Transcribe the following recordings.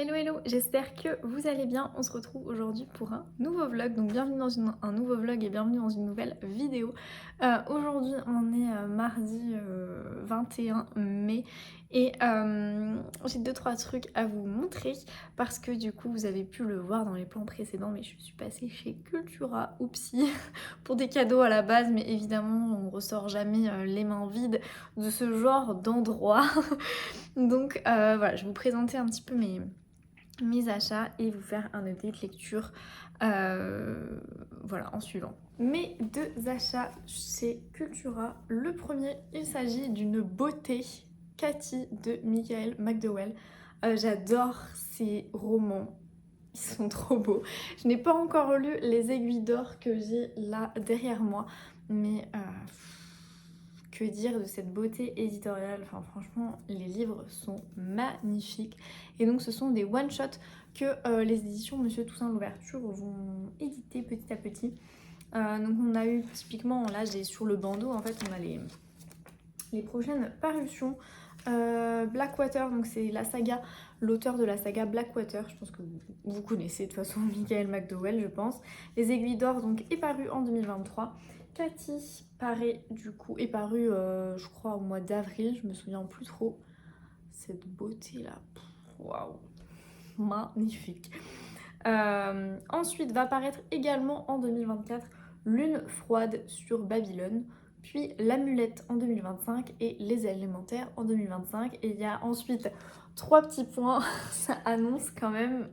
Hello hello, j'espère que vous allez bien. On se retrouve aujourd'hui pour un nouveau vlog. Donc bienvenue dans un nouveau vlog et bienvenue dans une nouvelle vidéo. Aujourd'hui on est mardi 21 mai et j'ai 2-3 trucs à vous montrer parce que du coup vous avez pu le voir dans les plans précédents, mais je suis passée chez Cultura, oupsie, pour des cadeaux à la base, mais évidemment on ressort jamais les mains vides de ce genre d'endroit. Donc voilà, je vais vous présenter un petit peu mes achats et vous faire un update lecture voilà, en suivant. Mes deux achats chez Cultura. Le premier, il s'agit d'une beauté, Cathy de Michael McDowell. J'adore ces romans. Ils sont trop beaux. Je n'ai pas encore lu Les Aiguilles d'Or que j'ai là derrière moi, mais que dire de cette beauté éditoriale. Enfin franchement, les livres sont magnifiques. Et donc ce sont des one-shots que les éditions Monsieur Toussaint Louverture vont éditer petit à petit. Donc on a eu typiquement, là j'ai sur le bandeau, en fait on a les prochaines parutions. Blackwater, donc c'est la saga, l'auteur de la saga Blackwater, je pense que vous connaissez de toute façon Michael McDowell, je pense. Les Aiguilles d'Or donc est paru en 2023. Cathy Paré du coup est paru je crois au mois d'avril, je me souviens plus trop. Cette beauté là, waouh, magnifique. Ensuite va paraître également en 2024 Lune froide sur Babylone, puis L'amulette en 2025 et Les élémentaires en 2025. Et il y a ensuite 3 petits points, ça annonce quand même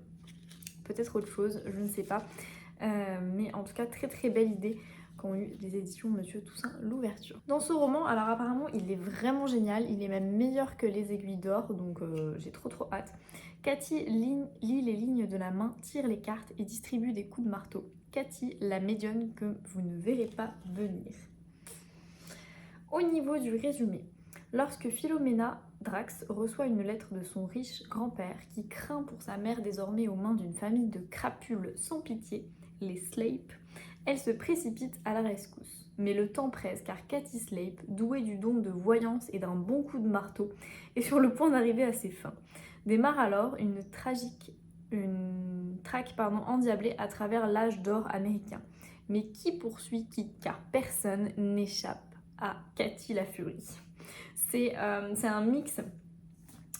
peut-être autre chose, je ne sais pas. Mais en tout cas très très belle idée qu'ont eu les éditions Monsieur Toussaint Louverture. Dans ce roman, alors apparemment il est vraiment génial, il est même meilleur que Les Aiguilles d'Or, donc j'ai trop hâte. Cathy lit les lignes de la main, tire les cartes et distribue des coups de marteau. Cathy, la médium que vous ne verrez pas venir. Au niveau du résumé, lorsque Philomena Drax reçoit une lettre de son riche grand-père qui craint pour sa mère désormais aux mains d'une famille de crapules sans pitié, les Slape, elle se précipite à la rescousse. Mais le temps presse car Cathy Slape, douée du don de voyance et d'un bon coup de marteau, est sur le point d'arriver à ses fins. Démarre alors une traque endiablée à travers l'âge d'or américain. Mais qui poursuit qui? Car personne n'échappe à Cathy la Furie. C'est un mix,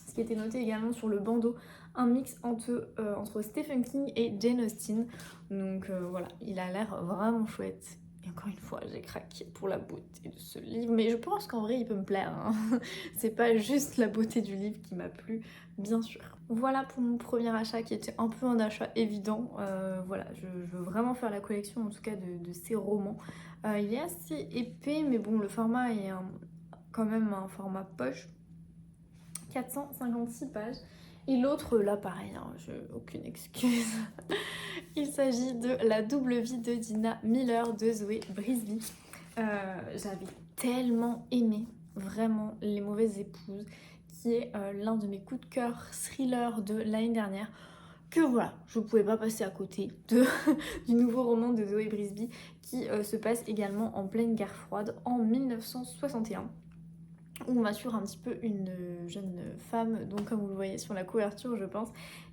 ce qui était noté également sur le bandeau, un mix entre Stephen King et Jane Austen. Donc voilà, il a l'air vraiment chouette. Et encore une fois, j'ai craqué pour la beauté de ce livre, mais je pense qu'en vrai, il peut me plaire. Hein. C'est pas juste la beauté du livre qui m'a plu, bien sûr. Voilà pour mon premier achat qui était un peu un achat évident. Voilà, je veux vraiment faire la collection en tout cas de ces romans. Il est assez épais, mais bon, le format est quand même un format poche. 456 pages. Et l'autre, là pareil, hein, j'ai aucune excuse. Il s'agit de La double vie de Dina Miller de Zoé Brisby. J'avais tellement aimé vraiment Les Mauvaises Épouses, qui est l'un de mes coups de cœur thriller de l'année dernière, que voilà, je ne pouvais pas passer à côté du nouveau roman de Zoé Brisby qui se passe également en pleine guerre froide en 1961. Où on va suivre un petit peu une jeune femme, donc comme vous le voyez sur la couverture je pense,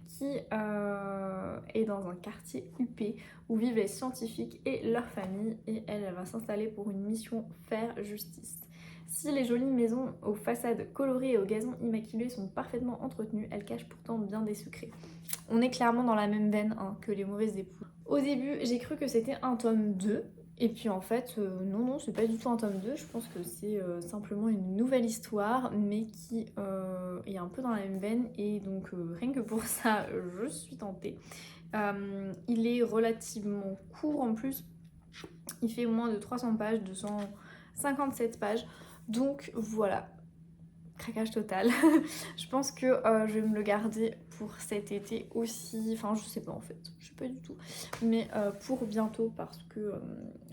qui est dans un quartier huppé où vivent les scientifiques et leur famille, et elle va s'installer pour une mission faire justice. Si les jolies maisons aux façades colorées et aux gazons immaculés sont parfaitement entretenues, elles cachent pourtant bien des secrets. On est clairement dans la même veine hein, que Les Mauvaises Épouses. Au début j'ai cru que c'était un tome 2, et puis en fait, non, c'est pas du tout un tome 2, je pense que c'est simplement une nouvelle histoire, mais qui est un peu dans la même veine, et donc rien que pour ça, je suis tentée. Il est relativement court en plus, il fait moins de 300 pages, 257 pages, donc voilà. Craquage total. Je pense que je vais me le garder pour cet été aussi. Enfin, je sais pas en fait. Je sais pas du tout. Mais pour bientôt parce que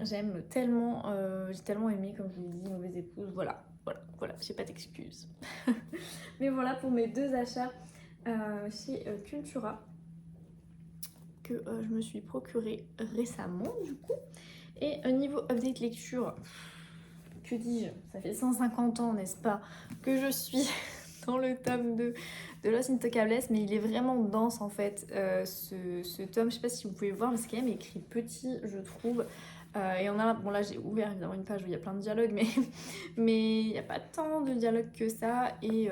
j'aime tellement. J'ai tellement aimé, comme je vous l'ai dit, Mauvaise Épouse. Voilà. J'ai pas d'excuses. Mais voilà pour mes deux achats chez Cultura que je me suis procuré récemment du coup. Et niveau update lecture, que dis-je, ça fait 150 ans, n'est-ce pas, que je suis dans le tome 2 de Lost in Tocables, mais il est vraiment dense en fait, ce tome. Je sais pas si vous pouvez voir, mais c'est quand même écrit petit, je trouve. Et on a, bon là j'ai ouvert évidemment une page où il y a plein de dialogues, mais il n'y a pas tant de dialogues que ça, et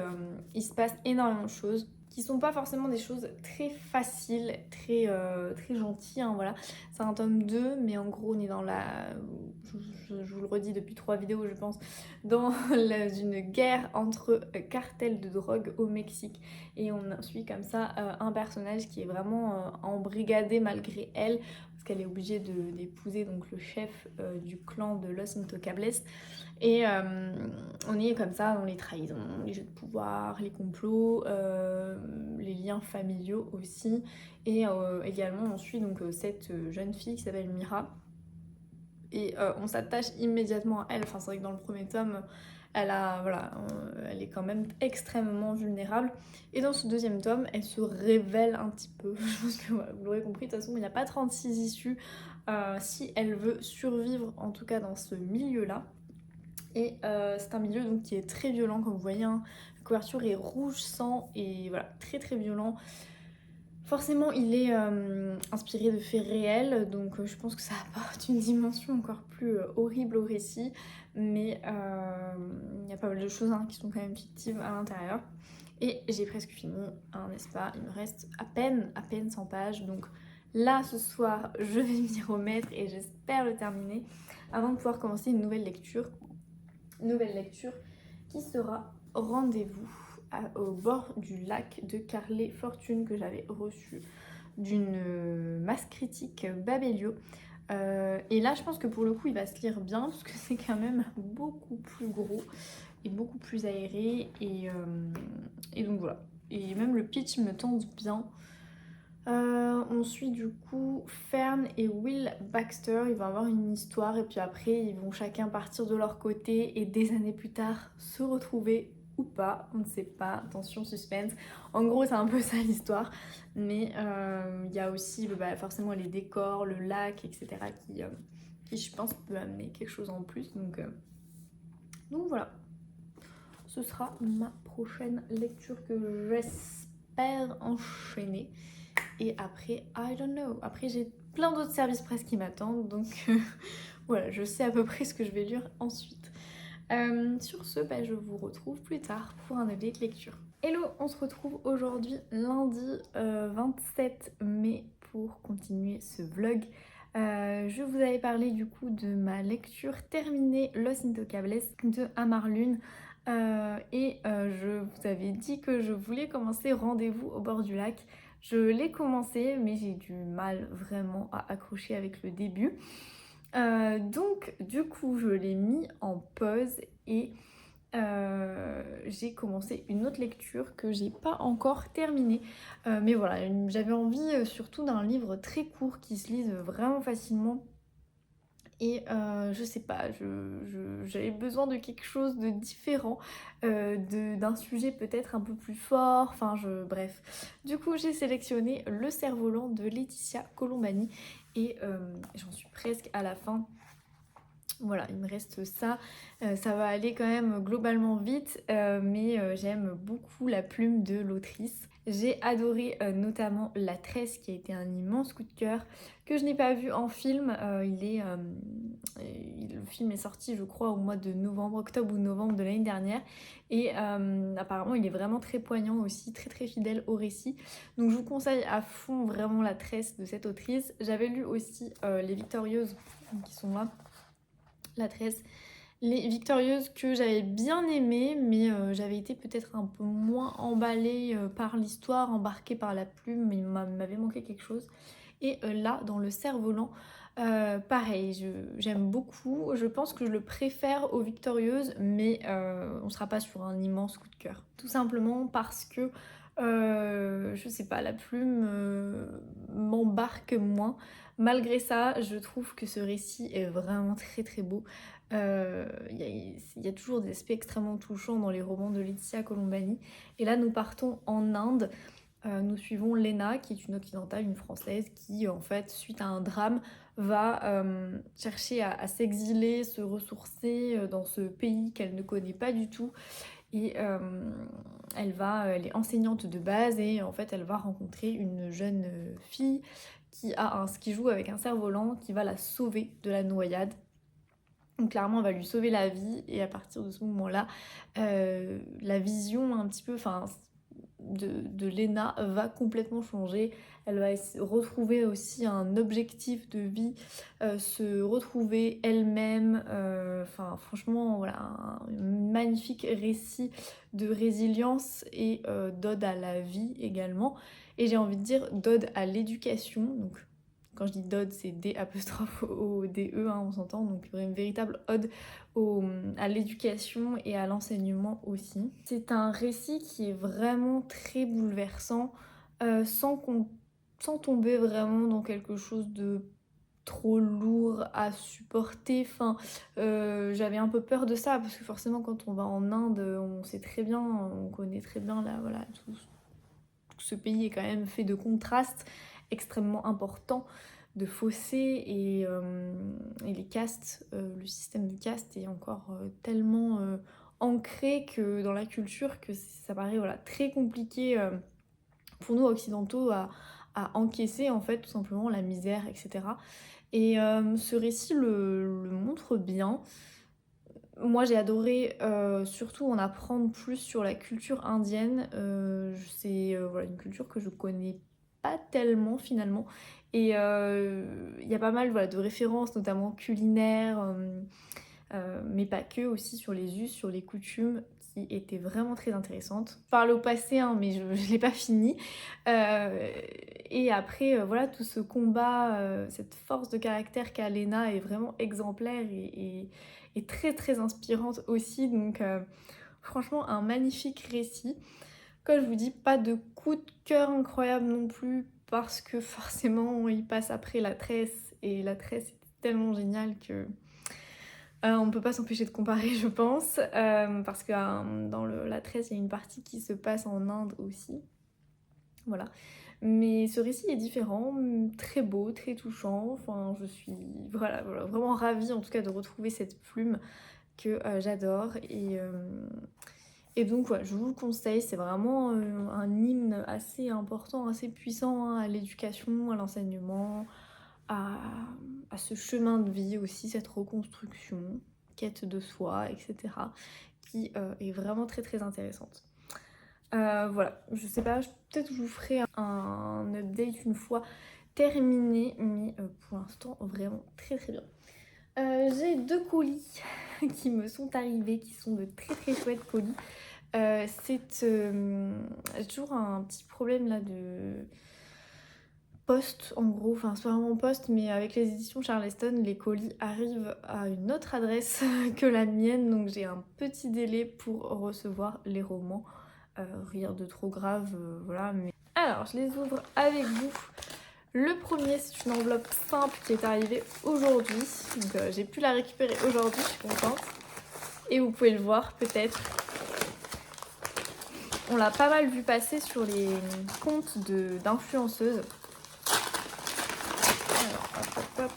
il se passe énormément de choses qui sont pas forcément des choses très faciles, très gentilles, hein, voilà. C'est un tome 2, mais en gros on est dans la... Je vous le redis depuis 3 vidéos je pense, dans une guerre entre cartels de drogue au Mexique. Et on suit comme ça un personnage qui est vraiment embrigadé malgré elle, parce qu'elle est obligée d'épouser donc le chef du clan de Los Intocables. Et on est comme ça dans les trahisons, les jeux de pouvoir, les complots, les liens familiaux aussi. Et également on suit donc cette jeune fille qui s'appelle Mira. Et on s'attache immédiatement à elle. Enfin, c'est vrai que dans le premier tome, elle est quand même extrêmement vulnérable. Et dans ce deuxième tome, elle se révèle un petit peu. Je pense que voilà, vous l'aurez compris, de toute façon, il n'y a pas 36 issues si elle veut survivre, en tout cas dans ce milieu-là. Et c'est un milieu donc, qui est très violent, comme vous voyez, hein. La couverture est rouge sang et voilà, très très violent. Forcément, il est inspiré de faits réels, donc je pense que ça apporte une dimension encore plus horrible au récit, mais il y a pas mal de choses hein, qui sont quand même fictives à l'intérieur. Et j'ai presque fini, hein, n'est-ce pas? Il me reste à peine 100 pages, donc là, ce soir, je vais m'y remettre et j'espère le terminer avant de pouvoir commencer une nouvelle lecture. Nouvelle lecture qui sera Rendez-vous au bord du lac de Carlet Fortune, que j'avais reçu d'une masse critique Babelio. Et là, je pense que pour le coup, il va se lire bien parce que c'est quand même beaucoup plus gros et beaucoup plus aéré. Et donc voilà. Et même le pitch me tente bien. On suit du coup Fern et Will Baxter. Ils vont avoir une histoire et puis après, ils vont chacun partir de leur côté et des années plus tard se retrouver ou pas, on ne sait pas, attention suspense. En gros c'est un peu ça l'histoire, mais il y a aussi forcément les décors, le lac, etc. qui je pense peut amener quelque chose en plus. Donc voilà, ce sera ma prochaine lecture que j'espère enchaîner. Et après, I don't know, après j'ai plein d'autres services presse qui m'attendent, donc voilà, je sais à peu près ce que je vais lire ensuite. Sur ce, je vous retrouve plus tard pour un update lecture. Hello, on se retrouve aujourd'hui lundi 27 mai pour continuer ce vlog. Je vous avais parlé du coup de ma lecture terminée Los Intocables de Amarlune. Je vous avais dit que je voulais commencer Rendez-vous au bord du lac. Je l'ai commencé, mais j'ai du mal vraiment à accrocher avec le début. Donc du coup je l'ai mis en pause et j'ai commencé une autre lecture que j'ai pas encore terminée. Mais voilà, j'avais envie surtout d'un livre très court qui se lise vraiment facilement. Et je sais pas, j'avais besoin de quelque chose de différent, d'un sujet peut-être un peu plus fort, bref. Du coup j'ai sélectionné Le Cerf-Volant de Laetitia Colombani et j'en suis presque à la fin. Voilà, il me reste ça. Ça va aller quand même globalement vite, mais j'aime beaucoup la plume de l'autrice. J'ai adoré notamment La Tresse qui a été un immense coup de cœur, que je n'ai pas vu en film. Le film est sorti je crois au mois de novembre, octobre ou novembre de l'année dernière. Et apparemment il est vraiment très poignant aussi, très très fidèle au récit. Donc je vous conseille à fond vraiment La Tresse de cette autrice. J'avais lu aussi Les Victorieuses qui sont là. La Tresse, Les Victorieuses que j'avais bien aimé, mais j'avais été peut-être un peu moins emballée par l'histoire, embarquée par la plume, mais il m'avait manqué quelque chose. Et là, dans Le Cerf-Volant, pareil, j'aime beaucoup. Je pense que je le préfère aux Victorieuses, mais on sera pas sur un immense coup de cœur. Tout simplement parce que, je sais pas, la plume m'embarque moins. Malgré ça, je trouve que ce récit est vraiment très très beau. Il y a toujours des aspects extrêmement touchants dans les romans de Laetitia Colombani. Et là, nous partons en Inde. Nous suivons Léna, qui est une occidentale, une française, qui en fait, suite à un drame, va chercher à s'exiler, se ressourcer dans ce pays qu'elle ne connaît pas du tout. et elle est enseignante de base et en fait elle va rencontrer une jeune fille qui joue avec un cerf-volant qui va la sauver de la noyade. Donc clairement, elle va lui sauver la vie et à partir de ce moment-là, la vision un petit peu, de Lena va complètement changer. Elle va retrouver aussi un objectif de vie, se retrouver elle-même. Franchement, voilà, un magnifique récit de résilience et d'ode à la vie également. Et j'ai envie de dire d'ode à l'éducation. Donc quand je dis d'ode, c'est D'-O-D-E, hein, on s'entend, donc une véritable ode à l'éducation et à l'enseignement aussi. C'est un récit qui est vraiment très bouleversant, sans tomber vraiment dans quelque chose de trop lourd à supporter. J'avais un peu peur de ça, parce que forcément quand on va en Inde, on connaît très bien là, voilà, tout ce pays est quand même fait de contrastes extrêmement importants, de fossés et les castes, le système de caste est encore tellement ancré que dans la culture que ça paraît voilà, très compliqué pour nous occidentaux à encaisser en fait tout simplement la misère, etc. Et ce récit le montre bien. Moi j'ai adoré surtout en apprendre plus sur la culture indienne. C'est voilà, une culture que je connais pas tellement finalement. Et il y a pas mal voilà, de références, notamment culinaires, mais pas que, aussi sur les us, sur les coutumes, qui étaient vraiment très intéressantes. Je parle au passé, hein, mais je l'ai pas fini. Et après, voilà, tout ce combat, cette force de caractère qu'a Lena est vraiment exemplaire et très très inspirante aussi. Donc franchement, un magnifique récit. Comme je vous dis, pas de coup de cœur incroyable non plus, parce que forcément, il passe après La Tresse, et La Tresse est tellement géniale que on ne peut pas s'empêcher de comparer, je pense, parce que dans La Tresse, il y a une partie qui se passe en Inde aussi. Voilà. Mais ce récit est différent, très beau, très touchant. Enfin, je suis voilà, vraiment ravie en tout cas de retrouver cette plume que j'adore. Et donc voilà, je vous le conseille, c'est vraiment un hymne assez important, assez puissant hein, à l'éducation, à l'enseignement, à, à ce chemin de vie aussi, cette reconstruction, quête de soi, etc. qui est vraiment très très intéressante. Voilà, je sais pas, peut-être je vous ferai un update une fois terminé, mais pour l'instant vraiment très très bien. J'ai 2 colis qui me sont arrivés, qui sont de très très chouettes colis. J'ai toujours un petit problème là de poste en gros, enfin c'est pas vraiment poste, mais avec les éditions Charleston, les colis arrivent à une autre adresse que la mienne, donc j'ai un petit délai pour recevoir les romans. Rien de trop grave, voilà. Mais... Alors, je les ouvre avec vous. Le premier, c'est une enveloppe simple qui est arrivée aujourd'hui. Donc, j'ai pu la récupérer aujourd'hui, je suis contente. Et vous pouvez le voir peut-être. On l'a pas mal vu passer sur les comptes d'influenceuses. Alors, hop.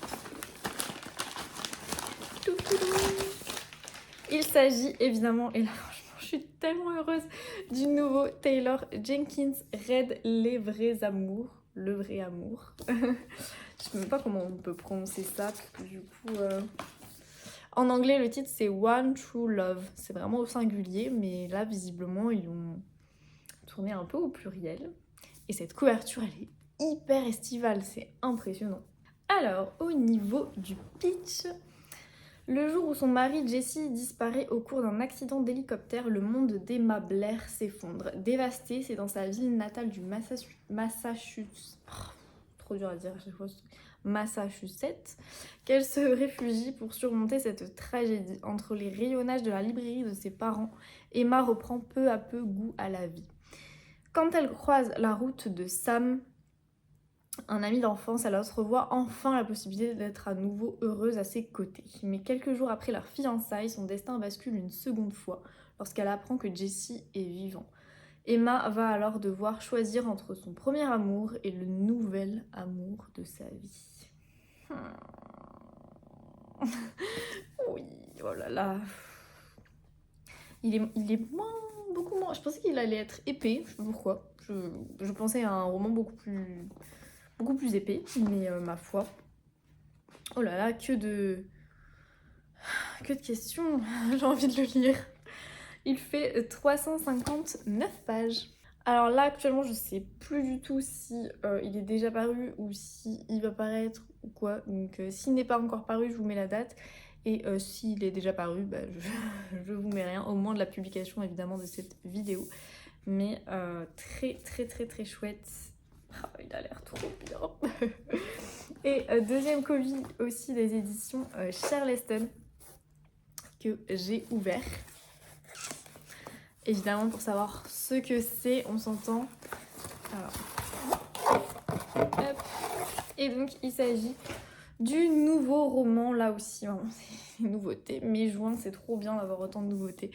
Il s'agit évidemment, et là franchement je suis tellement heureuse, du nouveau Taylor Jenkins Red Les Vrais Amours. Le vrai amour. Je sais même pas comment on peut prononcer ça, parce que du coup... En anglais, le titre c'est One True Love. C'est vraiment au singulier, mais là visiblement ils l'ont tourné un peu au pluriel. Et cette couverture, elle est hyper estivale, c'est impressionnant. Alors, au niveau du pitch... Le jour où son mari Jessie disparaît au cours d'un accident d'hélicoptère, le monde d'Emma Blair s'effondre. Dévastée, c'est dans sa ville natale du Massachusetts. Trop dur à dire à chaque fois. Massachusetts, qu'elle se réfugie pour surmonter cette tragédie. Entre les rayonnages de la librairie de ses parents, Emma reprend peu à peu goût à la vie. Quand elle croise la route de Sam, un ami d'enfance, elle revoit enfin la possibilité d'être à nouveau heureuse à ses côtés. Mais quelques jours après leur fiançailles, son destin bascule une seconde fois lorsqu'elle apprend que Jessie est vivant. Emma va alors devoir choisir entre son premier amour et le nouvel amour de sa vie. Oui, oh là là. Il est moins Franchement, je pensais qu'il allait être épais, je sais pas pourquoi. Je pensais à un roman beaucoup plus épais, mais ma foi. Oh là là, que de questions, j'ai envie de le lire. Il fait 359 pages. Alors là, actuellement, je sais plus du tout si il est déjà paru ou si il va paraître ou quoi. Donc s'il n'est pas encore paru, je vous mets la date. Et s'il est déjà paru, bah, je vous mets rien, au moment de la publication évidemment de cette vidéo. Mais très très très très chouette. Ah, il a l'air trop bien. Et deuxième colis aussi des éditions Charleston que j'ai ouvert. Évidemment pour savoir ce que c'est, on s'entend. Alors, hop. Et donc il s'agit du nouveau roman, là aussi, vraiment, c'est une nouveauté. Mai juin, c'est trop bien d'avoir autant de nouveautés.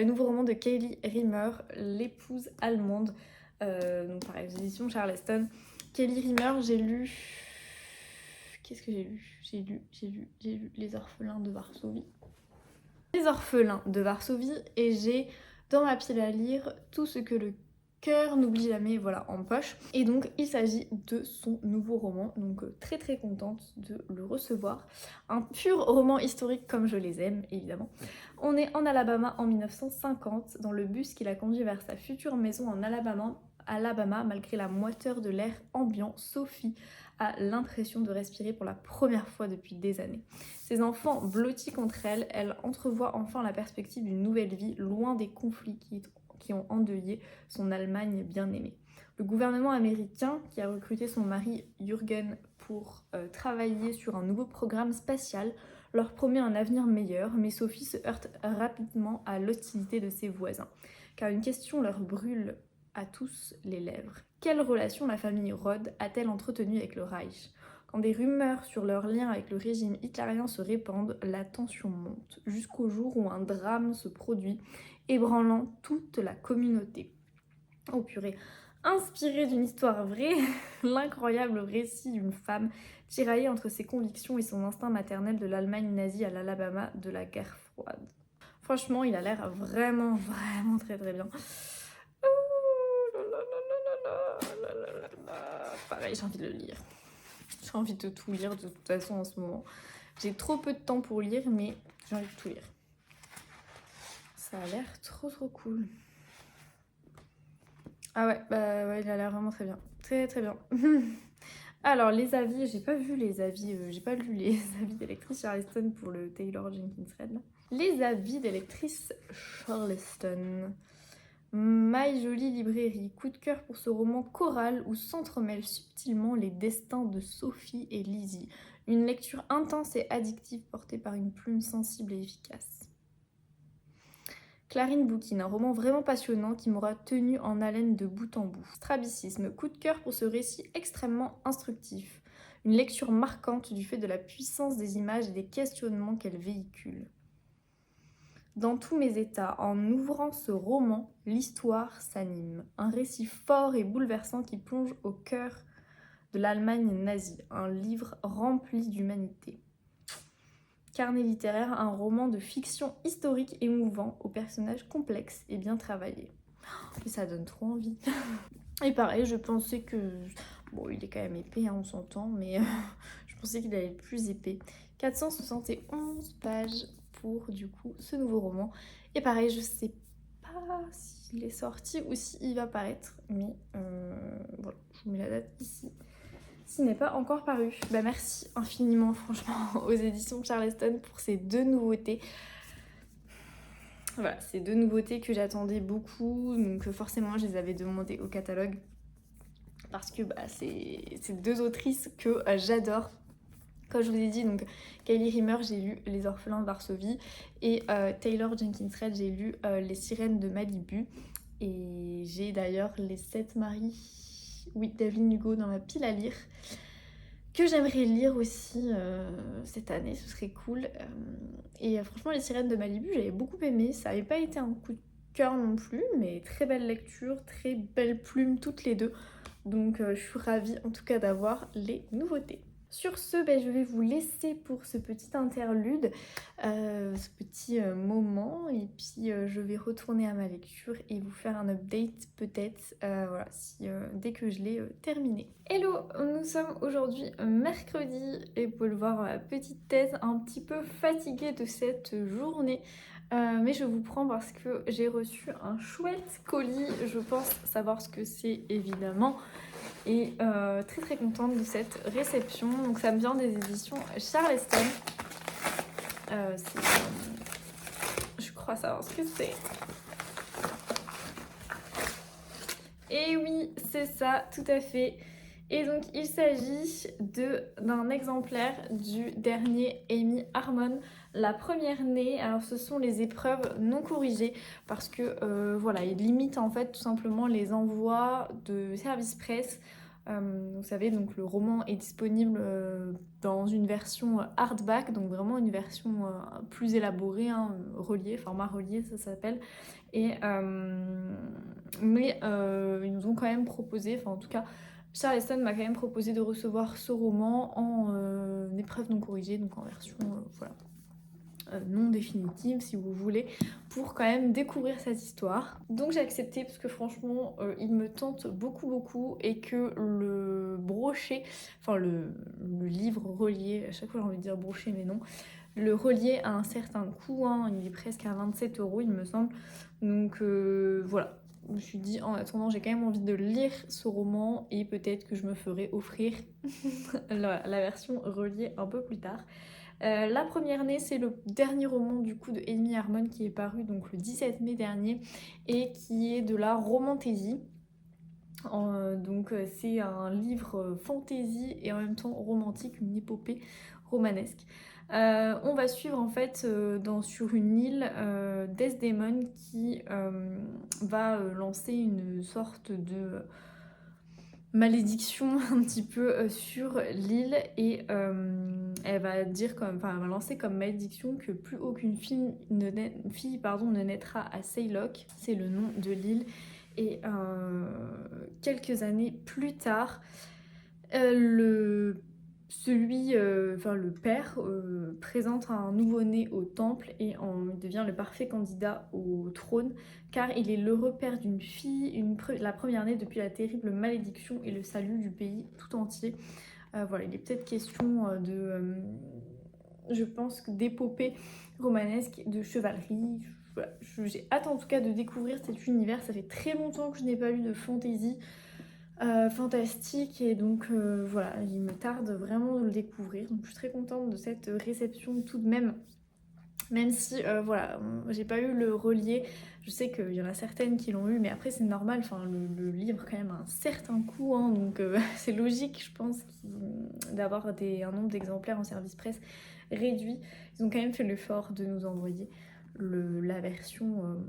Nouveau roman de Kaylee Rimmer, L'épouse allemande, donc par les éditions Charleston. Kaylee Rimmer, j'ai lu... Qu'est-ce que j'ai lu ? J'ai lu Les orphelins de Varsovie. Les orphelins de Varsovie, et j'ai dans ma pile à lire Tout ce que le cœur n'oublie jamais, voilà, en poche. Et donc il s'agit de son nouveau roman, donc très très contente de le recevoir. Un pur roman historique comme je les aime, évidemment. On est en Alabama en 1950, dans le bus qui l'a conduit vers sa future maison en Alabama, malgré la moiteur de l'air ambiant, Sophie a l'impression de respirer pour la première fois depuis des années. Ses enfants blottis contre elle, elle entrevoit enfin la perspective d'une nouvelle vie, loin des conflits qui ont endeuillé son Allemagne bien-aimée. Le gouvernement américain, qui a recruté son mari Jürgen pour travailler sur un nouveau programme spatial, leur promet un avenir meilleur, mais Sophie se heurte rapidement à l'hostilité de ses voisins, car une question leur brûle à tous les lèvres. Quelle relation la famille Rod a-t-elle entretenue avec le Reich ? Quand des rumeurs sur leur lien avec le régime hitlérien se répandent, la tension monte, jusqu'au jour où un drame se produit, ébranlant toute la communauté. Oh purée. Inspiré d'une histoire vraie, l'incroyable récit d'une femme tiraillée entre ses convictions et son instinct maternel de l'Allemagne nazie à l'Alabama de la guerre froide. Franchement, il a l'air vraiment très très bien. Pareil, j'ai envie de le lire. J'ai envie de tout lire de toute façon en ce moment. J'ai trop peu de temps pour lire, mais j'ai envie de tout lire. Ça a l'air trop cool. Ah ouais, bah ouais, il a l'air vraiment très bien. Très très bien. Alors les avis, j'ai pas lu les avis des lectrices Charleston pour le Taylor Jenkins Reid là. Les avis des lectrices Charleston. My jolie librairie, coup de cœur pour ce roman choral où s'entremêlent subtilement les destins de Sophie et Lizzie. Une lecture intense et addictive portée par une plume sensible et efficace. Clarine Boukine, un roman vraiment passionnant qui m'aura tenu en haleine de bout en bout. Strabicisme, coup de cœur pour ce récit extrêmement instructif. Une lecture marquante du fait de la puissance des images et des questionnements qu'elle véhicule. Dans tous mes états, en ouvrant ce roman, l'histoire s'anime. Un récit fort et bouleversant qui plonge au cœur de l'Allemagne nazie. Un livre rempli d'humanité. Carnet littéraire, un roman de fiction historique émouvant, aux personnages complexes et bien travaillés. Et ça donne trop envie. Et pareil, je pensais que... Bon, il est quand même épais, hein, on s'entend, mais je pensais qu'il allait être plus épais. 471 pages pour, du coup, ce nouveau roman. Et pareil, je sais pas s'il est sorti ou s'il va paraître, mais voilà, je vous mets la date ici. S'il n'est pas encore paru. Bah merci infiniment franchement aux éditions Charleston pour ces deux nouveautés. Voilà, ces deux nouveautés que j'attendais beaucoup, donc forcément je les avais demandées au catalogue parce que bah, c'est deux autrices que j'adore. Comme je vous ai dit, donc Kaylee Rimmer, j'ai lu Les orphelins de Varsovie et Taylor Jenkins Reid, j'ai lu Les sirènes de Malibu et j'ai d'ailleurs Les 7 maris, oui, d'Evelyn Hugo dans ma pile à lire que j'aimerais lire aussi cette année, ce serait cool. Et franchement, Les sirènes de Malibu, j'avais beaucoup aimé, ça n'avait pas été un coup de cœur non plus, mais très belle lecture, très belle plume toutes les deux. Donc je suis ravie en tout cas d'avoir les nouveautés. Sur ce, je vais vous laisser pour ce petit interlude, ce petit moment, et puis je vais retourner à ma lecture et vous faire un update peut-être, voilà, si, dès que je l'ai terminé. Hello, nous sommes aujourd'hui mercredi et vous pouvez le voir dans la petite tête, un petit peu fatiguée de cette journée. Mais je vous prends parce que j'ai reçu un chouette colis, je pense savoir ce que c'est évidemment. Et très très contente de cette réception. Donc ça me vient des éditions Charleston. Je crois savoir ce que c'est. Et oui, c'est ça, tout à fait. Et donc il s'agit d'un exemplaire du dernier Amy Harmon, la première née. Alors ce sont les épreuves non corrigées parce que voilà, il limite en fait tout simplement les envois de service presse. Vous savez, donc le roman est disponible dans une version hardback, donc vraiment une version plus élaborée, hein, reliée, format relié ça s'appelle. Mais ils nous ont quand même proposé, enfin en tout cas Charleston m'a quand même proposé de recevoir ce roman en épreuve non corrigée, donc en version voilà, non définitive si vous voulez, pour quand même découvrir cette histoire. Donc j'ai accepté parce que franchement il me tente beaucoup et que le brochet, enfin le livre relié, à chaque fois j'ai envie de dire brochet mais non, le relié a un certain coût, hein, il est presque à 27 € il me semble, donc voilà. Je me suis dit en attendant j'ai quand même envie de lire ce roman et peut-être que je me ferai offrir la version reliée un peu plus tard. La première née, c'est le dernier roman du coup de Amy Harmon qui est paru donc le 17 mai dernier et qui est de la romantasy. Donc c'est un livre fantasy et en même temps romantique, une épopée romanesque. On va suivre en fait sur une île Desdemone qui va lancer une sorte de malédiction un petit peu sur l'île et elle va dire comme, enfin elle va lancer comme malédiction que plus aucune fille ne naîtra à Saylock, c'est le nom de l'île. Et quelques années plus tard, le père présente un nouveau-né au temple et il devient le parfait candidat au trône car il est l'heureux père d'une fille, la première née depuis la terrible malédiction et le salut du pays tout entier. Voilà, il est peut-être question je pense, d'épopée romanesque, de chevalerie. Voilà, j'ai hâte en tout cas de découvrir cet univers. Ça fait très longtemps que je n'ai pas lu de fantasy fantastique et donc voilà, il me tarde vraiment de le découvrir. Donc je suis très contente de cette réception tout de même. Même si voilà, j'ai pas eu le relié, je sais qu'il y en a certaines qui l'ont eu, mais après c'est normal, enfin le livre quand même a un certain coût, hein, donc c'est logique je pense d'avoir un nombre d'exemplaires en service presse réduit. Ils ont quand même fait l'effort de nous envoyer la version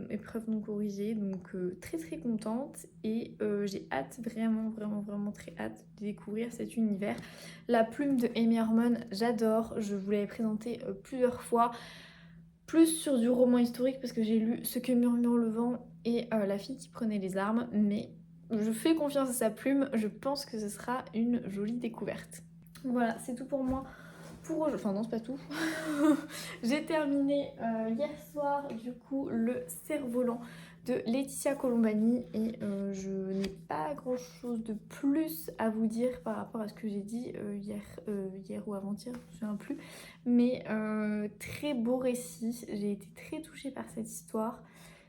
épreuve non corrigée, donc très très contente et j'ai hâte, vraiment très hâte de découvrir cet univers. La plume de Amy Harmon, j'adore, je vous l'avais présentée plusieurs fois, plus sur du roman historique parce que j'ai lu Ce que murmure le vent et La fille qui prenait les armes, mais je fais confiance à sa plume, je pense que ce sera une jolie découverte. Voilà, c'est tout pour moi. Enfin non, c'est pas tout. J'ai terminé hier soir du coup le Cerf-Volant de Laetitia Colombani et je n'ai pas grand chose de plus à vous dire par rapport à ce que j'ai dit hier ou avant-hier, je me souviens plus, mais très beau récit, j'ai été très touchée par cette histoire,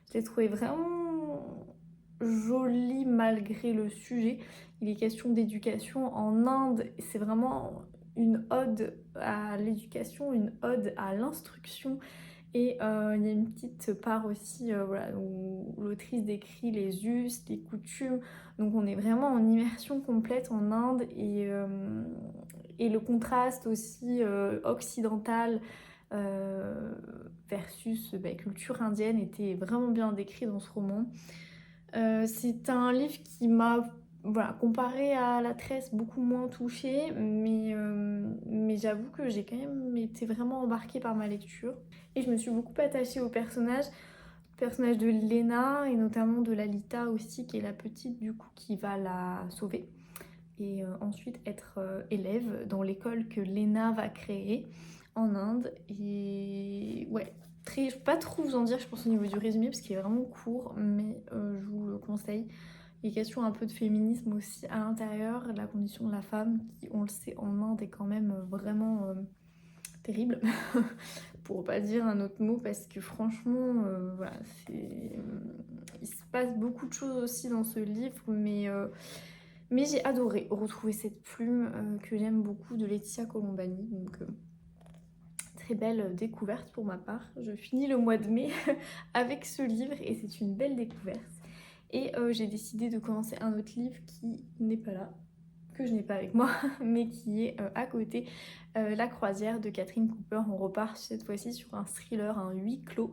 je l'ai trouvé vraiment jolie malgré le sujet. Il est question d'éducation en Inde, c'est vraiment une ode à l'éducation, une ode à l'instruction et il y a une petite part aussi voilà, où l'autrice décrit les us, les coutumes, donc on est vraiment en immersion complète en Inde et le contraste aussi occidental versus culture indienne était vraiment bien décrit dans ce roman. C'est un livre qui m'a, voilà, comparé à La Tresse, beaucoup moins touchée, mais j'avoue que j'ai quand même été vraiment embarquée par ma lecture. Et je me suis beaucoup attachée au personnage de Lena et notamment de Lalita aussi, qui est la petite du coup qui va la sauver. et ensuite être élève dans l'école que l'ENA va créer en Inde. Et ouais, je peux pas trop vous en dire, je pense, au niveau du résumé, parce qu'il est vraiment court, mais je vous le conseille. Il est question un peu de féminisme aussi à l'intérieur, de la condition de la femme, qui, on le sait, en Inde est quand même vraiment terrible, pour pas dire un autre mot, parce que franchement, voilà, il se passe beaucoup de choses aussi dans ce livre, mais j'ai adoré retrouver cette plume que j'aime beaucoup de Laetitia Colombani, donc très belle découverte pour ma part. Je finis le mois de mai avec ce livre et c'est une belle découverte. Et j'ai décidé de commencer un autre livre qui n'est pas là, que je n'ai pas avec moi, mais qui est à côté, La croisière de Catherine Cooper. On repart cette fois-ci sur un thriller, un huis clos.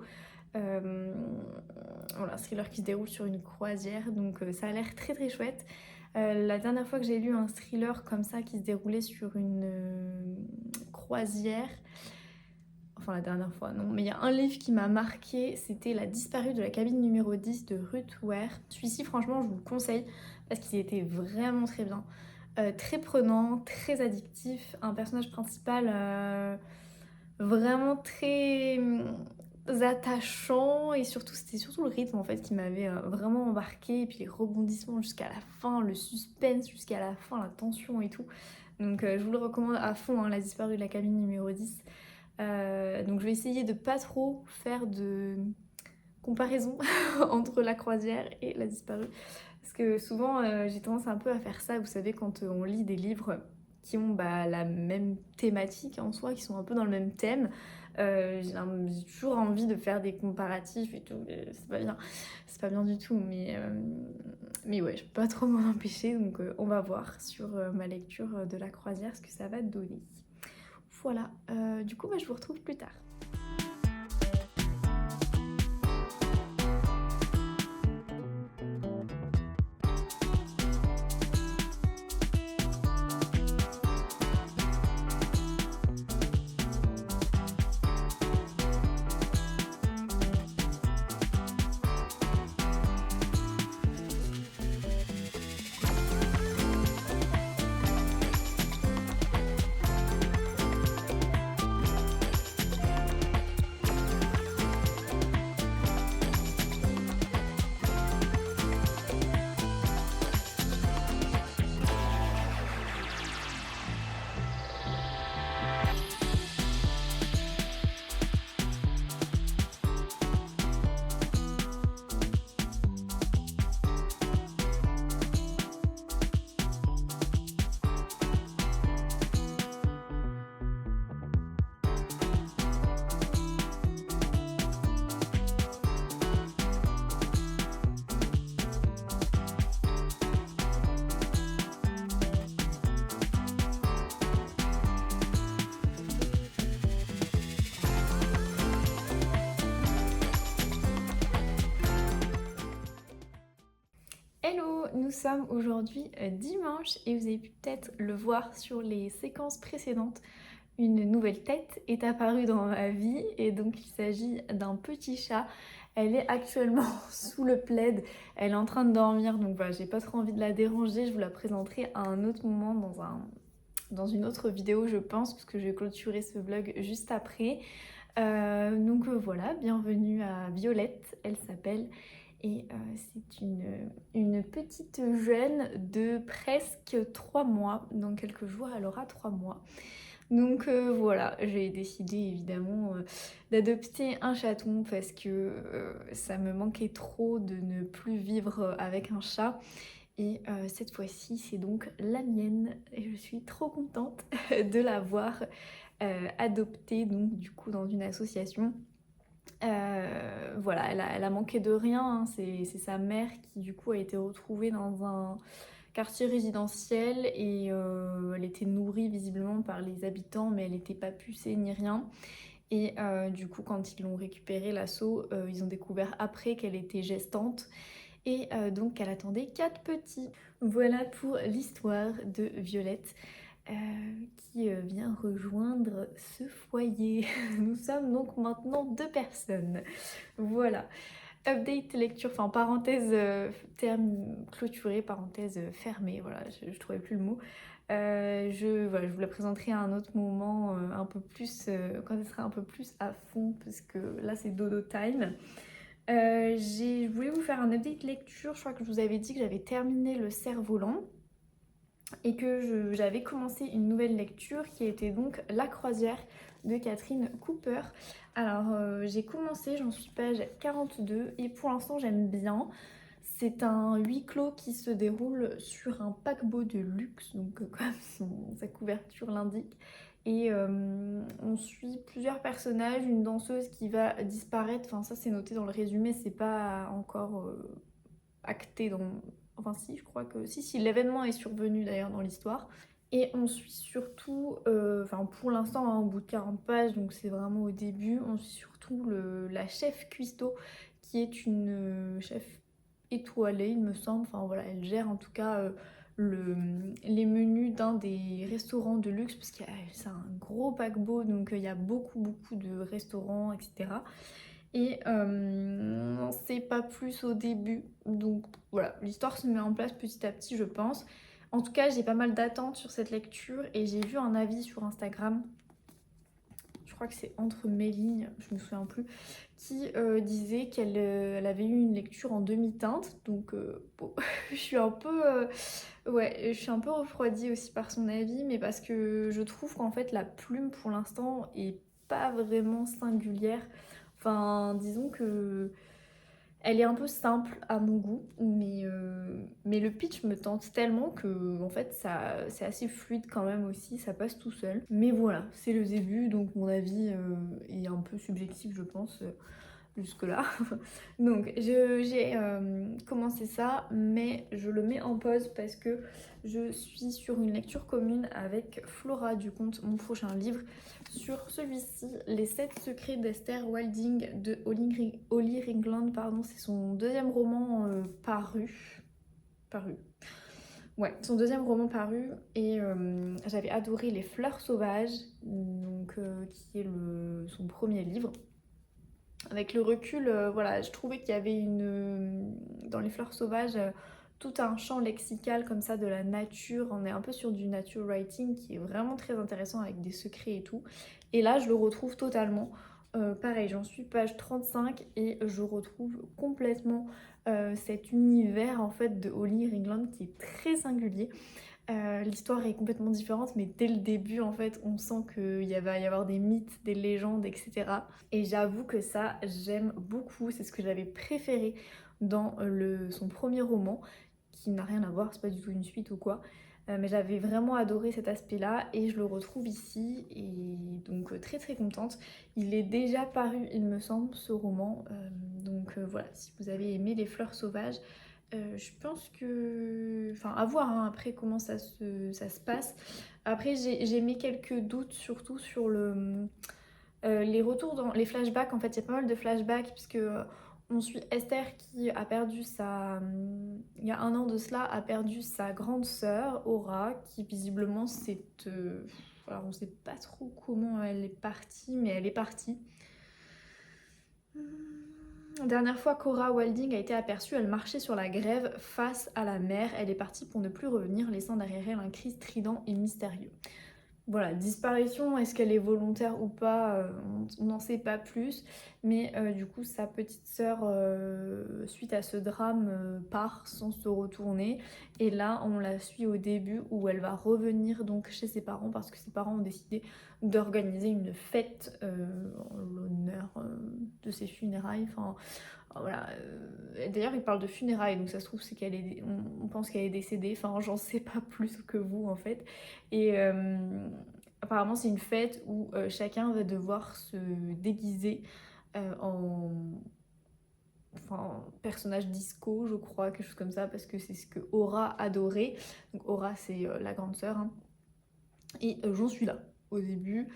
Voilà, un thriller qui se déroule sur une croisière, donc ça a l'air très très chouette. La dernière fois que j'ai lu un thriller comme ça qui se déroulait sur une croisière, enfin la dernière fois non, mais il y a un livre qui m'a marqué, c'était La disparue de la cabine numéro 10 de Ruth Ware. Celui-ci franchement je vous le conseille parce qu'il était vraiment très bien. Très prenant, très addictif, un personnage principal vraiment très attachant et surtout c'était surtout le rythme en fait qui m'avait vraiment embarqué et puis les rebondissements jusqu'à la fin, le suspense jusqu'à la fin, la tension et tout. Donc je vous le recommande à fond, hein, La disparue de la cabine numéro 10. Donc je vais essayer de pas trop faire de comparaison entre La croisière et La disparue. Parce que souvent j'ai tendance un peu à faire ça, vous savez, quand on lit des livres qui ont la même thématique en soi, qui sont un peu dans le même thème. J'ai toujours envie de faire des comparatifs et tout, c'est pas bien du tout, mais ouais, je peux pas trop m'en empêcher, donc on va voir sur ma lecture de La croisière ce que ça va donner. Voilà, du coup je vous retrouve plus tard. Hello, nous sommes aujourd'hui dimanche et vous avez pu peut-être le voir sur les séquences précédentes. Une nouvelle tête est apparue dans ma vie et donc il s'agit d'un petit chat. Elle est actuellement sous le plaid, elle est en train de dormir, donc voilà, j'ai pas trop envie de la déranger. Je vous la présenterai à un autre moment dans une autre vidéo, je pense, parce que je vais clôturer ce vlog juste après. Donc voilà, bienvenue à Violette, elle s'appelle. Et c'est une petite jeune de presque 3 mois. Dans quelques jours, elle aura 3 mois. Donc voilà, j'ai décidé évidemment d'adopter un chaton parce que ça me manquait trop de ne plus vivre avec un chat. Et cette fois-ci, c'est donc la mienne. Et je suis trop contente de l'avoir adoptée, donc du coup dans une association. Voilà, elle a manqué de rien, hein. C'est sa mère qui du coup a été retrouvée dans un quartier résidentiel et elle était nourrie visiblement par les habitants, mais elle n'était pas pucée ni rien. Et du coup, quand ils l'ont récupérée, l'assaut, ils ont découvert après qu'elle était gestante et donc qu'elle attendait 4 petits. Voilà pour l'histoire de Violette. Qui vient rejoindre ce foyer. Nous sommes donc maintenant 2 personnes. Voilà. Update lecture, enfin parenthèse terme clôturé, parenthèse fermée, voilà, je trouvais plus le mot. Voilà, je vous la présenterai à un autre moment, un peu plus, quand elle sera un peu plus à fond, parce que là c'est dodo time. Je voulais vous faire un update lecture, je crois que je vous avais dit que j'avais terminé Le Cerf-Volant et que j'avais commencé une nouvelle lecture qui était donc La Croisière de Catherine Cooper. Alors j'ai commencé, j'en suis page 42 et pour l'instant j'aime bien. C'est un huis clos qui se déroule sur un paquebot de luxe, donc comme sa couverture l'indique. Et on suit plusieurs personnages, une danseuse qui va disparaître, enfin ça c'est noté dans le résumé, c'est pas encore acté dans... Enfin si, je crois que... Si, l'événement est survenu d'ailleurs dans l'histoire. Et on suit surtout, enfin pour l'instant, hein, au bout de 40 pages, donc c'est vraiment au début, on suit surtout la chef cuistot, qui est une chef étoilée, il me semble. Enfin voilà, elle gère en tout cas les menus d'un des restaurants de luxe, parce que c'est un gros paquebot, donc il y a beaucoup de restaurants, etc. Et on n'en sait pas plus au début. Donc voilà, l'histoire se met en place petit à petit, je pense. En tout cas, j'ai pas mal d'attentes sur cette lecture et j'ai vu un avis sur Instagram, je crois que c'est entre mes lignes, je me souviens plus, qui disait qu'elle elle avait eu une lecture en demi-teinte. Donc bon, je suis un peu ouais, je suis un peu refroidie aussi par son avis, mais parce que je trouve qu'en fait la plume pour l'instant est pas vraiment singulière. Enfin, disons que elle est un peu simple à mon goût, mais le pitch me tente tellement que en fait c'est assez fluide quand même aussi, ça passe tout seul. Mais voilà, c'est le début, donc mon avis est un peu subjectif je pense jusque-là. Donc j'ai commencé ça, mais je le mets en pause parce que je suis sur une lecture commune avec Flora du Conte, mon prochain livre. Sur celui-ci, Les 7 secrets d'Esther Wilding de Holly Ringland, pardon, c'est son deuxième roman paru. Ouais, son deuxième roman paru et j'avais adoré Les Fleurs Sauvages, donc, qui est son premier livre. Avec le recul, voilà, je trouvais qu'il y avait dans Les Fleurs Sauvages tout un champ lexical comme ça de la nature. On est un peu sur du nature writing qui est vraiment très intéressant avec des secrets et tout. Et là, je le retrouve totalement. Pareil, j'en suis page 35 et je retrouve complètement cet univers en fait de Holly Ringland qui est très singulier. L'histoire est complètement différente, mais dès le début, en fait, on sent qu'il va y avoir des mythes, des légendes, etc. Et j'avoue que ça, j'aime beaucoup. C'est ce que j'avais préféré dans son premier roman, qui n'a rien à voir, c'est pas du tout une suite ou quoi. Mais j'avais vraiment adoré cet aspect-là et je le retrouve ici. Et donc, très très contente. Il est déjà paru, il me semble, ce roman. Donc voilà, si vous avez aimé Les Fleurs Sauvages, je pense que... Enfin, à voir hein, après comment ça se passe. Après, j'ai mis quelques doutes surtout sur les retours dans les flashbacks. En fait, il y a pas mal de flashbacks puisque on suit Esther qui a perdu il y a un an de cela, a perdu sa grande sœur, Aura, qui visiblement c'est... alors, on sait pas trop comment elle est partie, mais elle est partie. La dernière fois Cora Wilding a été aperçue, elle marchait sur la grève face à la mer. Elle est partie pour ne plus revenir, laissant derrière elle un cri strident et mystérieux. Voilà, disparition, est-ce qu'elle est volontaire ou pas, on n'en sait pas plus. Mais du coup, sa petite sœur, suite à ce drame, part sans se retourner. Et là, on la suit au début où elle va revenir donc chez ses parents parce que ses parents ont décidé d'organiser une fête en l'honneur de ses funérailles. Enfin, voilà. D'ailleurs, il parle de funérailles, donc ça se trouve, c'est on pense qu'elle est décédée. Enfin, j'en sais pas plus que vous en fait. Et apparemment, c'est une fête où chacun va devoir se déguiser en personnage disco, je crois, quelque chose comme ça, parce que c'est ce que Aura adorait. Donc Aura, c'est la grande sœur. Hein. Et j'en suis là, au début.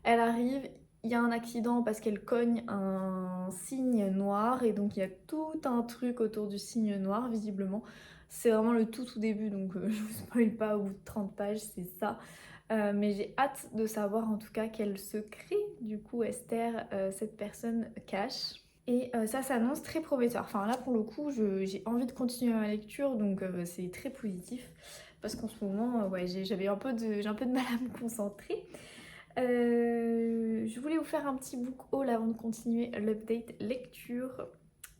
Elle arrive, il y a un accident parce qu'elle cogne un cygne noir, et donc il y a tout un truc autour du cygne noir, visiblement. C'est vraiment le tout début, donc je vous spoil pas, au bout de 30 pages, c'est ça. Mais j'ai hâte de savoir en tout cas quel secret, du coup, Esther, cette personne cache. Et ça s'annonce très prometteur. Enfin là pour le coup j'ai envie de continuer ma lecture donc c'est très positif parce qu'en ce moment ouais, j'ai un peu de mal à me concentrer. Je voulais vous faire un petit book haul avant de continuer l'update lecture.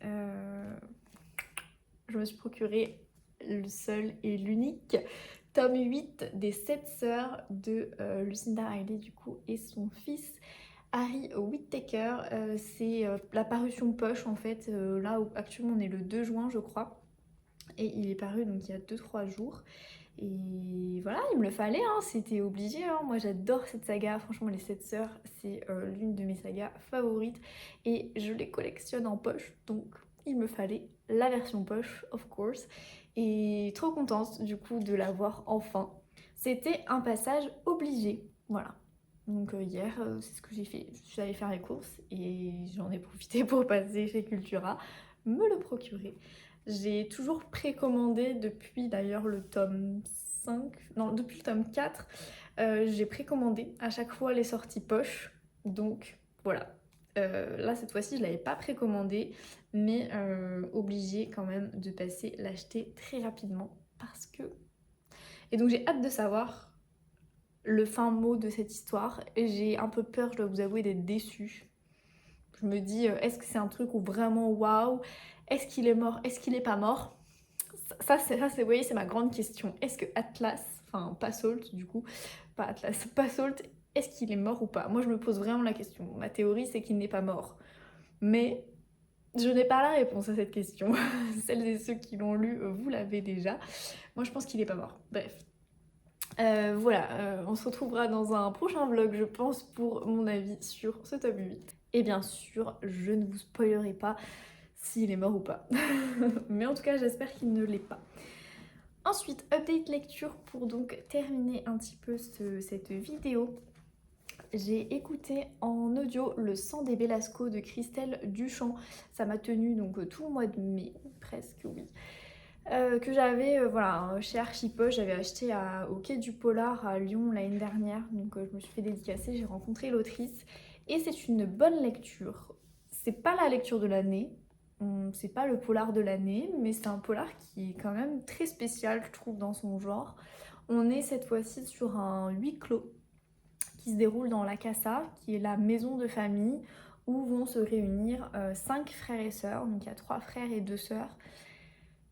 Je me suis procuré le seul et l'unique tome 8 des 7 sœurs de Lucinda Riley du coup et son fils Harry Whittaker. C'est la parution poche en fait, là où actuellement on est le 2 juin je crois et il est paru donc il y a 2-3 jours et voilà, il me le fallait, hein, c'était obligé, hein. Moi j'adore cette saga, franchement les 7 sœurs c'est l'une de mes sagas favorites et je les collectionne en poche donc il me fallait la version poche of course et trop contente du coup de l'avoir enfin. C'était un passage obligé, voilà. Donc hier c'est ce que j'ai fait, je suis allée faire les courses et j'en ai profité pour passer chez Cultura, me le procurer. J'ai toujours précommandé depuis d'ailleurs le tome 5, non depuis le tome 4, j'ai précommandé à chaque fois les sorties poche, donc voilà. Là cette fois-ci je l'avais pas précommandé, mais obligée quand même de passer l'acheter très rapidement parce que... Et donc j'ai hâte de savoir le fin mot de cette histoire, et j'ai un peu peur, je dois vous avouer, d'être déçue. Je me dis, est-ce que c'est un truc où vraiment waouh? Est-ce qu'il est mort? Est-ce qu'il est pas mort? Vous voyez, c'est ma grande question. Est-ce que Atlas, enfin pas Salt du coup, pas Atlas, pas Salt, est-ce qu'il est mort ou pas? Moi je me pose vraiment la question. Ma théorie c'est qu'il n'est pas mort. Mais je n'ai pas la réponse à cette question. Celles et ceux qui l'ont lu, vous l'avez déjà. Moi je pense qu'il est pas mort. Bref. Voilà, on se retrouvera dans un prochain vlog, je pense, pour mon avis sur ce tome 8. Et bien sûr, je ne vous spoilerai pas s'il est mort ou pas. Mais en tout cas, j'espère qu'il ne l'est pas. Ensuite, update lecture pour donc terminer un petit peu cette vidéo. J'ai écouté en audio Le sang des Belasco de Christelle Duchamp. Ça m'a tenu donc tout le mois de mai, presque oui. Que j'avais voilà, chez Archipoche, j'avais acheté au Quai du Polar à Lyon l'année dernière, donc je me suis fait dédicacer, j'ai rencontré l'autrice et c'est une bonne lecture. C'est pas la lecture de l'année, c'est pas le polar de l'année, mais c'est un polar qui est quand même très spécial, je trouve, dans son genre. On est cette fois-ci sur un huis clos qui se déroule dans la Casa, qui est la maison de famille où vont se réunir 5 frères et sœurs, donc il y a 3 frères et 2 sœurs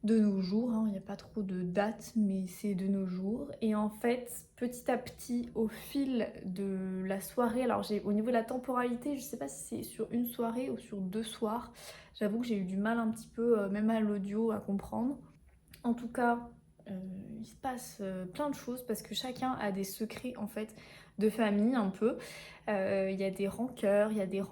de nos jours, hein, il n'y a pas trop de date, mais c'est de nos jours. Et en fait, petit à petit, au fil de la soirée, alors au niveau de la temporalité, je sais pas si c'est sur une soirée ou sur 2 soirs, j'avoue que j'ai eu du mal un petit peu, même à l'audio, à comprendre. En tout cas, il se passe plein de choses parce que chacun a des secrets en fait de famille un peu. Il y a des rancœurs, il y a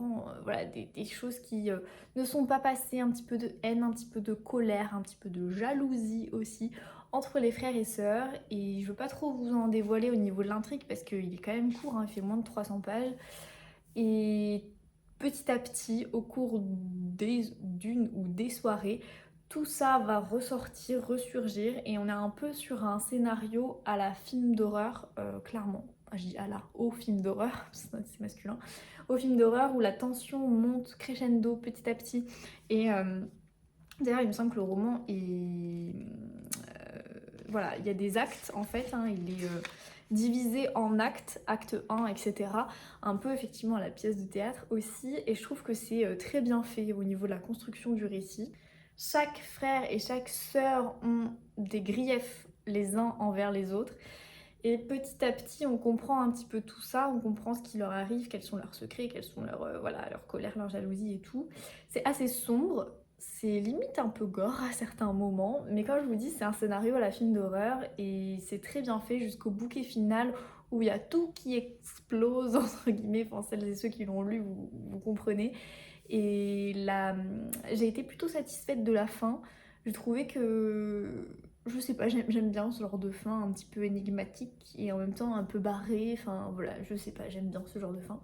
voilà, des choses qui ne sont pas passées, un petit peu de haine, un petit peu de colère, un petit peu de jalousie aussi entre les frères et sœurs. Et je veux pas trop vous en dévoiler au niveau de l'intrigue parce qu'il est quand même court, hein, il fait moins de 300 pages. Et petit à petit, au cours d'une ou des soirées, tout ça va ressortir, ressurgir et on est un peu sur un scénario à la film d'horreur, clairement. Je dis à la au film d'horreur, c'est masculin. Au film d'horreur où la tension monte crescendo petit à petit. Et d'ailleurs, il me semble que le roman est... voilà, il y a des actes en fait, hein, il est divisé en actes, acte 1, etc. Un peu effectivement à la pièce de théâtre aussi. Et je trouve que c'est très bien fait au niveau de la construction du récit. Chaque frère et chaque sœur ont des griefs les uns envers les autres. Et petit à petit, on comprend un petit peu tout ça, on comprend ce qui leur arrive, quels sont leurs secrets, quelles sont voilà, leur colère, leur jalousie et tout. C'est assez sombre, c'est limite un peu gore à certains moments, mais comme je vous dis, c'est un scénario à la film d'horreur et c'est très bien fait jusqu'au bouquet final où il y a tout qui explose, entre guillemets, enfin celles et ceux qui l'ont lu, vous comprenez. Et là, j'ai été plutôt satisfaite de la fin. Je trouvais que, je sais pas, j'aime bien ce genre de fin un petit peu énigmatique et en même temps un peu barré. Enfin voilà, je sais pas, j'aime bien ce genre de fin.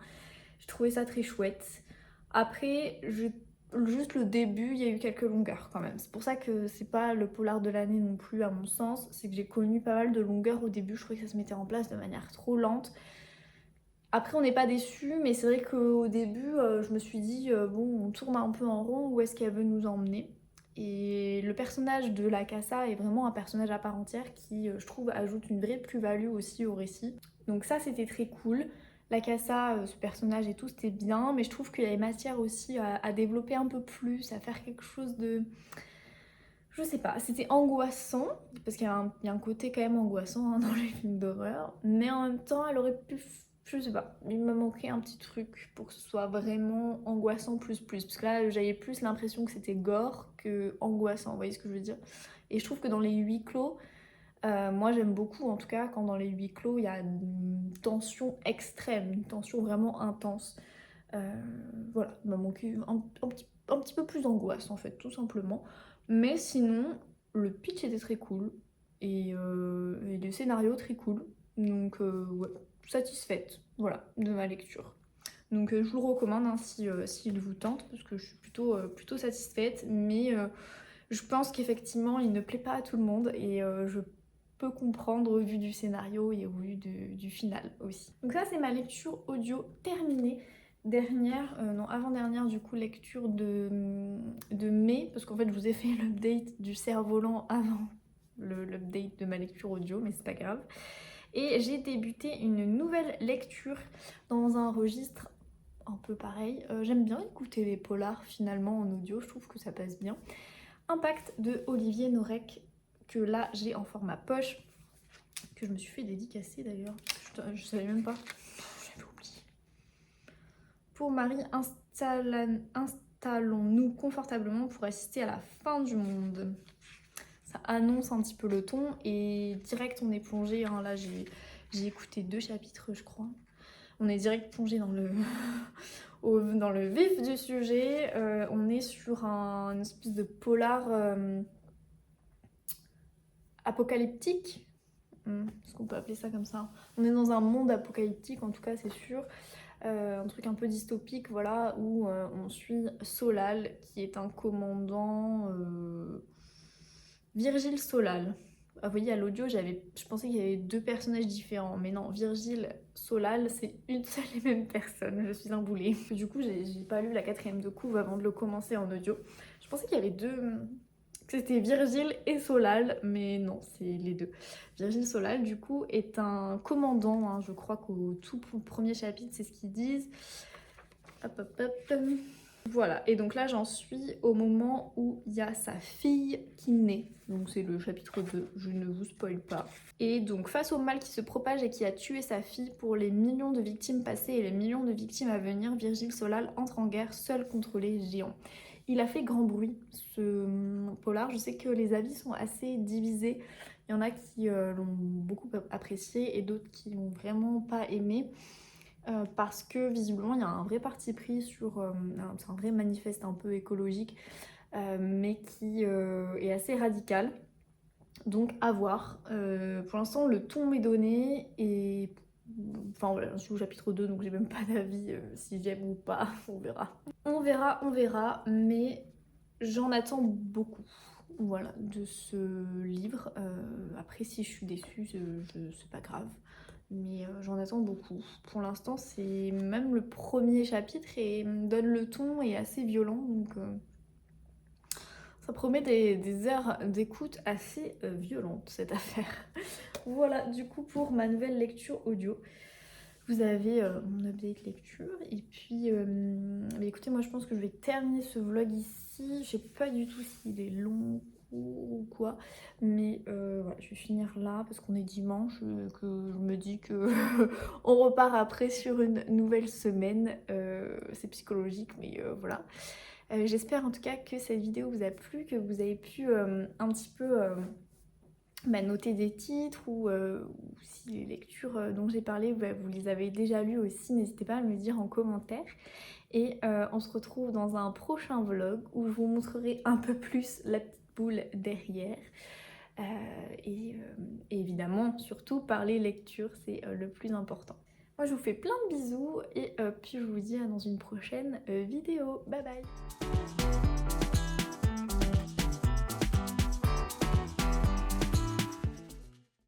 Je trouvais ça très chouette. Après, juste le début, il y a eu quelques longueurs quand même. C'est pour ça que c'est pas le polar de l'année non plus à mon sens. C'est que j'ai connu pas mal de longueurs au début. Je trouvais que ça se mettait en place de manière trop lente. Après on n'est pas déçus, mais c'est vrai qu'au début je me suis dit bon on tourne un peu en rond, où est-ce qu'elle veut nous emmener? Et le personnage de la Casa est vraiment un personnage à part entière qui je trouve ajoute une vraie plus-value aussi au récit. Donc ça c'était très cool. La Casa, ce personnage et tout c'était bien, mais je trouve qu'il y avait matière aussi à développer un peu plus, à faire quelque chose de... Je sais pas, c'était angoissant, parce qu'il y a un côté quand même angoissant hein, dans les films d'horreur, mais en même temps elle aurait pu, je sais pas, il me manquait un petit truc pour que ce soit vraiment angoissant plus, parce que là j'avais plus l'impression que c'était gore que angoissant, vous voyez ce que je veux dire? Et je trouve que dans les huis clos, moi j'aime beaucoup en tout cas quand dans les huis clos il y a une tension extrême, une tension vraiment intense. Voilà, il m'a manqué un petit peu plus d'angoisse en fait, tout simplement. Mais sinon, le pitch était très cool et le scénario très cool. Donc ouais, satisfaite, voilà, de ma lecture. Donc je vous le recommande hein, s'il vous tente, parce que je suis plutôt satisfaite. Mais je pense qu'effectivement, il ne plaît pas à tout le monde et je peux comprendre au vu du scénario et au vu du final aussi. Donc ça, c'est ma lecture audio terminée. Dernière, non avant-dernière du coup lecture de mai, parce qu'en fait je vous ai fait l'update du cerf-volant avant l'update de ma lecture audio, mais c'est pas grave. Et j'ai débuté une nouvelle lecture dans un registre un peu pareil. J'aime bien écouter les polars finalement en audio, je trouve que ça passe bien. Impact de Olivier Norek, que là j'ai en format poche, que je me suis fait dédicacer d'ailleurs, je savais même pas. Pour Marie, installons-nous confortablement pour assister à la fin du monde. Ça annonce un petit peu le ton et direct on est plongé, hein, là j'ai écouté 2 chapitres je crois. On est direct plongé dans le, dans le vif du sujet. On est sur une espèce de polar apocalyptique. Est-ce qu'on peut appeler ça comme ça? On est dans un monde apocalyptique en tout cas c'est sûr. Un truc un peu dystopique, voilà, où on suit Solal, qui est un commandant... Virgile Solal. Ah, vous voyez, à l'audio, je pensais qu'il y avait 2 personnages différents, mais non, Virgile Solal, c'est une seule et même personne, je suis un boulet. Du coup, j'ai pas lu la 4e de couve avant de le commencer en audio. Je pensais qu'il y avait 2... que c'était Virgile et Solal, mais non, c'est les 2. Virgile Solal, du coup, est un commandant, hein, je crois qu'au tout premier chapitre, c'est ce qu'ils disent. Hop, hop, hop. Voilà, et donc là, j'en suis au moment où il y a sa fille qui naît. Donc c'est le chapitre 2, je ne vous spoil pas. Et donc face au mal qui se propage et qui a tué sa fille, pour les millions de victimes passées et les millions de victimes à venir, Virgile Solal entre en guerre seul contre les géants. Il a fait grand bruit, ce polar. Je sais que les avis sont assez divisés. Il y en a qui l'ont beaucoup apprécié et d'autres qui l'ont vraiment pas aimé. Parce que visiblement il y a un vrai parti pris sur... c'est un vrai manifeste un peu écologique, mais qui est assez radical. Donc à voir. Pour l'instant le ton m'est donné et... Enfin voilà, je suis au chapitre 2 donc j'ai même pas d'avis si j'aime ou pas, on verra. On verra, mais j'en attends beaucoup, voilà, de ce livre. Après si je suis déçue, c'est pas grave, mais j'en attends beaucoup. Pour l'instant c'est même le premier chapitre et me donne le ton et assez violent, donc ça promet des heures d'écoute assez violentes cette affaire. Voilà du coup pour ma nouvelle lecture audio. Vous avez mon update lecture et puis bah écoutez, moi je pense que je vais terminer ce vlog ici. Je sais pas du tout s'il est long, court ou quoi, mais voilà, je vais finir là parce qu'on est dimanche, que je me dis que on repart après sur une nouvelle semaine. C'est psychologique, mais voilà. J'espère en tout cas que cette vidéo vous a plu, que vous avez pu un petit peu noter des titres ou si les lectures dont j'ai parlé, vous les avez déjà lues aussi, n'hésitez pas à me le dire en commentaire. Et on se retrouve dans un prochain vlog où je vous montrerai un peu plus la petite boule derrière. Et évidemment, surtout par les lectures, c'est le plus important. Moi je vous fais plein de bisous et puis je vous dis à dans une prochaine vidéo. Bye bye!